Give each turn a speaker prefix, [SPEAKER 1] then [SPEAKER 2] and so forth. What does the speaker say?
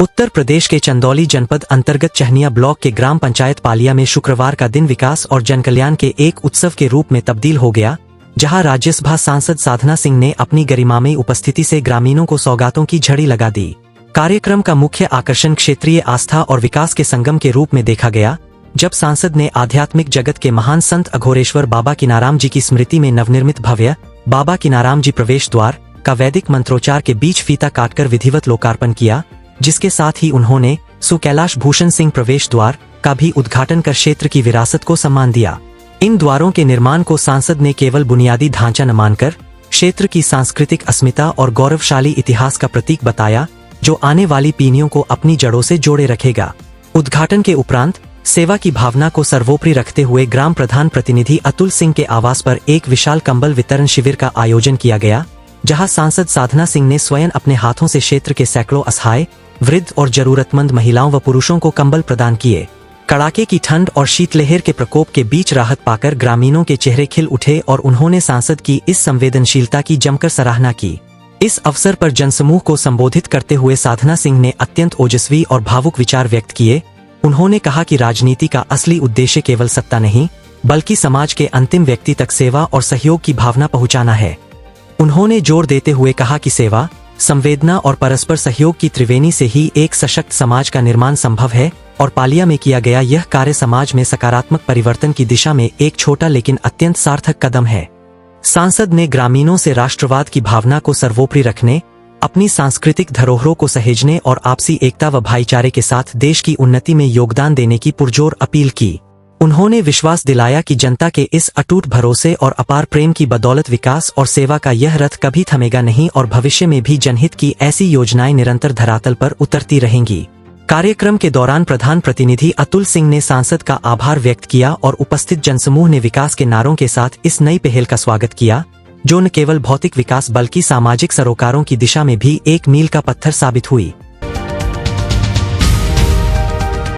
[SPEAKER 1] उत्तर प्रदेश के चंदौली जनपद अंतर्गत चहनिया ब्लॉक के ग्राम पंचायत पालिया में शुक्रवार का दिन विकास और जनकल्याण के एक उत्सव के रूप में तब्दील हो गया, जहां राज्यसभा सांसद साधना सिंह ने अपनी गरिमामयी उपस्थिति से ग्रामीणों को सौगातों की झड़ी लगा दी। कार्यक्रम का मुख्य आकर्षण क्षेत्रीय आस्था और विकास के संगम के रूप में देखा गया, जब सांसद ने आध्यात्मिक जगत के महान संत अघोरेश्वर बाबा किनाराम जी की स्मृति में नवनिर्मित भव्य बाबा किनाराम जी प्रवेश द्वार का वैदिक मंत्रोच्चार के बीच फीता काटकर विधिवत लोकार्पण किया, जिसके साथ ही उन्होंने सुकैलाश भूषण सिंह प्रवेश द्वार का भी उद्घाटन कर क्षेत्र की विरासत को सम्मान दिया। इन द्वारों के निर्माण को सांसद ने केवल बुनियादी ढांचा न मानकर क्षेत्र की सांस्कृतिक अस्मिता और गौरवशाली इतिहास का प्रतीक बताया, जो आने वाली पीढ़ियों को अपनी जड़ों से जोड़े रखेगा। उद्घाटन के उपरांत सेवा की भावना को सर्वोपरि रखते हुए ग्राम प्रधान प्रतिनिधि अतुल सिंह के आवास पर एक विशाल कंबल वितरण शिविर का आयोजन किया गया, जहां सांसद साधना सिंह ने स्वयं अपने हाथों से क्षेत्र के सैकड़ों असहाय, वृद्ध और जरूरतमंद महिलाओं व पुरुषों को कंबल प्रदान किए। कड़ाके की ठंड और शीतलहर के प्रकोप के बीच राहत पाकर ग्रामीणों के चेहरे खिल उठे और उन्होंने सांसद की इस संवेदनशीलता की जमकर सराहना की। इस अवसर पर जनसमूह को संबोधित करते हुए साधना सिंह ने अत्यंत ओजस्वी और भावुक विचार व्यक्त किए। उन्होंने कहा कि राजनीति का असली उद्देश्य केवल सत्ता नहीं, बल्कि समाज के अंतिम व्यक्ति तक सेवा और सहयोग की भावना पहुंचाना है। उन्होंने जोर देते हुए कहा कि सेवा, संवेदना और परस्पर सहयोग की त्रिवेणी से ही एक सशक्त समाज का निर्माण संभव है और पालिया में किया गया यह कार्य समाज में सकारात्मक परिवर्तन की दिशा में एक छोटा लेकिन अत्यंत सार्थक कदम है। सांसद ने ग्रामीणों से राष्ट्रवाद की भावना को सर्वोपरि रखने, अपनी सांस्कृतिक धरोहरों को सहेजने और आपसी एकता व भाईचारे के साथ देश की उन्नति में योगदान देने की पुरजोर अपील की। उन्होंने विश्वास दिलाया कि जनता के इस अटूट भरोसे और अपार प्रेम की बदौलत विकास और सेवा का यह रथ कभी थमेगा नहीं और भविष्य में भी जनहित की ऐसी योजनाएं निरंतर धरातल पर उतरती रहेंगी। कार्यक्रम के दौरान प्रधान प्रतिनिधि अतुल सिंह ने सांसद का आभार व्यक्त किया और उपस्थित जनसमूह ने विकास के नारों के साथ इस नई पहल का स्वागत किया, जो न केवल भौतिक विकास बल्कि सामाजिक सरोकारों की दिशा में भी एक मील का पत्थर साबित हुई।